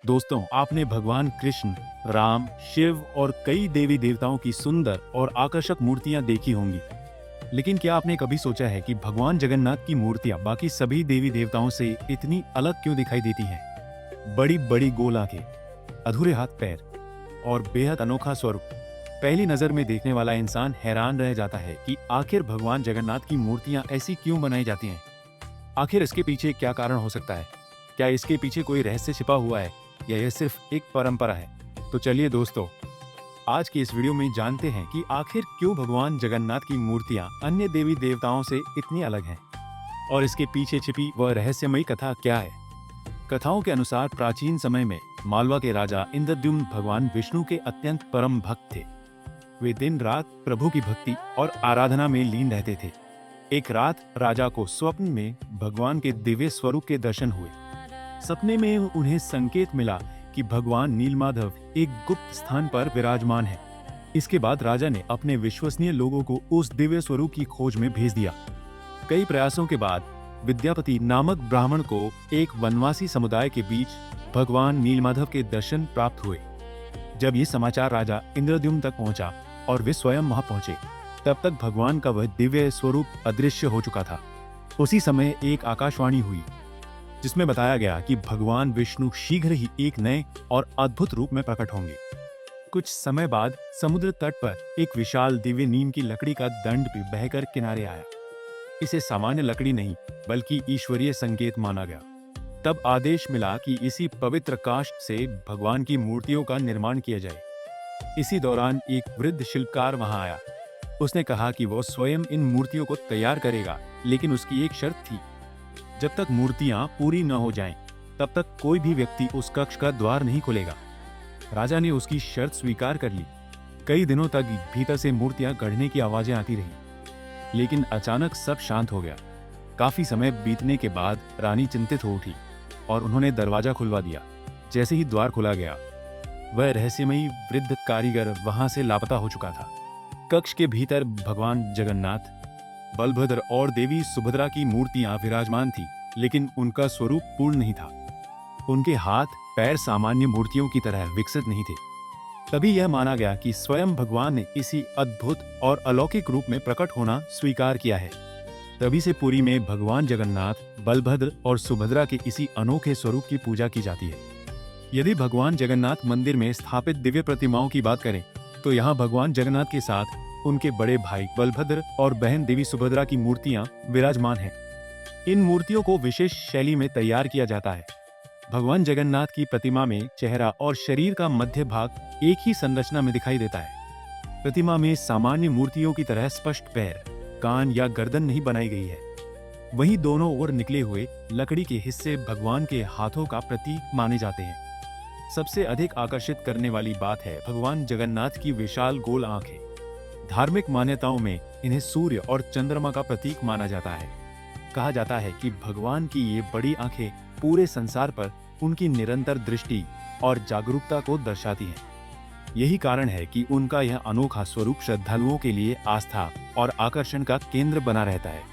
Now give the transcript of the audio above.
दोस्तों, आपने भगवान कृष्ण, राम, शिव और कई देवी देवताओं की सुंदर और आकर्षक मूर्तियां देखी होंगी। लेकिन क्या आपने कभी सोचा है कि भगवान जगन्नाथ की मूर्तियां बाकी सभी देवी देवताओं से इतनी अलग क्यों दिखाई देती हैं? बड़ी बड़ी गोल आंखें, अधूरे हाथ पैर और बेहद अनोखा स्वरूप। पहली नजर में देखने वाला इंसान हैरान रह जाता है कि आखिर भगवान जगन्नाथ की मूर्तियां ऐसी क्यों बनाई जाती हैं। आखिर इसके पीछे क्या कारण हो सकता है? क्या इसके पीछे कोई रहस्य छिपा हुआ है या यह सिर्फ एक परंपरा है? तो चलिए दोस्तों, आज की इस वीडियो में जानते हैं कि आखिर क्यों भगवान जगन्नाथ की मूर्तियां अन्य देवी देवताओं से इतनी अलग हैं और इसके पीछे छिपी वह रहस्यमयी कथा क्या है। कथाओं के अनुसार प्राचीन समय में मालवा के राजा इंद्रद्युम्न भगवान विष्णु के अत्यंत परम भक्त थे। वे दिन रात प्रभु की भक्ति और आराधना में लीन रहते थे। एक रात राजा को स्वप्न में भगवान के दिव्य स्वरूप के दर्शन हुए। सपने में उन्हें संकेत मिला कि भगवान नीलमाधव एक गुप्त स्थान पर विराजमान है। इसके बाद राजा ने अपने विश्वसनीय लोगों को उस दिव्य स्वरूप की खोज में भेज दिया। कई प्रयासों के बाद विद्यापति नामक ब्राह्मण को एक वनवासी समुदाय के बीच भगवान नीलमाधव के दर्शन प्राप्त हुए। जब ये समाचार राजा इंद्रद्युम्न तक पहुंचा और वे स्वयं वहां पहुंचे, तब तक भगवान का वह दिव्य स्वरूप अदृश्य हो चुका था। उसी समय एक आकाशवाणी हुई जिसमें बताया गया कि भगवान विष्णु शीघ्र ही एक नए और अद्भुत रूप में प्रकट होंगे। कुछ समय बाद समुद्र तट पर एक विशाल दिव्य नीम की लकड़ी का दंड भी बहकर किनारे आया। इसे सामान्य लकड़ी नहीं बल्कि ईश्वरीय संकेत माना गया। तब आदेश मिला कि इसी पवित्र काष्ठ से भगवान की मूर्तियों का निर्माण किया जाए। इसी दौरान एक वृद्ध शिल्पकार वहां आया। उसने कहा कि वो स्वयं इन मूर्तियों को तैयार करेगा, लेकिन उसकी एक शर्त थी। जब तक मूर्तियां पूरी न हो जाएं, तब तक कोई भी व्यक्ति उस कक्ष का द्वार नहीं खोलेगा। राजा ने उसकी शर्त स्वीकार कर ली। कई दिनों तक भीतर से मूर्तियां गढ़ने की आवाजें आती रहीं, लेकिन अचानक सब शांत हो गया। काफी समय बीतने के बाद रानी चिंतित हो उठी और उन्होंने दरवाजा खुलवा दिया। जैसे ही द्वार खुला गया, वह रहस्यमयी वृद्ध कारीगर वहां से लापता हो चुका था। कक्ष के भीतर भगवान जगन्नाथ, बलभद्र और देवी सुभद्रा की मूर्तियां विराजमान थी, लेकिन उनका स्वरूप पूर्ण नहीं था। उनके हाथ पैर सामान्य मूर्तियों की तरह विकसित नहीं थे। तभी यह माना गया कि स्वयं भगवान ने इसी अद्भुत और अलौकिक रूप में प्रकट होना स्वीकार किया है। तभी से पुरी में भगवान जगन्नाथ, बलभद्र और सुभद्रा के इसी अनोखे स्वरूप की पूजा की जाती है। यदि भगवान जगन्नाथ मंदिर में स्थापित दिव्य प्रतिमाओं की बात करें, तो यहाँ भगवान जगन्नाथ के साथ उनके बड़े भाई बलभद्र और बहन देवी सुभद्रा की मूर्तियां विराजमान हैं। इन मूर्तियों को विशेष शैली में तैयार किया जाता है। भगवान जगन्नाथ की प्रतिमा में चेहरा और शरीर का मध्य भाग एक ही संरचना में दिखाई देता है। प्रतिमा में सामान्य मूर्तियों की तरह स्पष्ट पैर, कान या गर्दन नहीं बनाई गई है। वहीं दोनों ओर निकले हुए लकड़ी के हिस्से भगवान के हाथों का प्रतीक माने जाते हैं। सबसे अधिक आकर्षित करने वाली बात है भगवान जगन्नाथ की विशाल गोल आंखें। धार्मिक मान्यताओं में इन्हें सूर्य और चंद्रमा का प्रतीक माना जाता है। कहा जाता है कि भगवान की ये बड़ी आंखें पूरे संसार पर उनकी निरंतर दृष्टि और जागरूकता को दर्शाती हैं। यही कारण है कि उनका यह अनोखा स्वरूप श्रद्धालुओं के लिए आस्था और आकर्षण का केंद्र बना रहता है।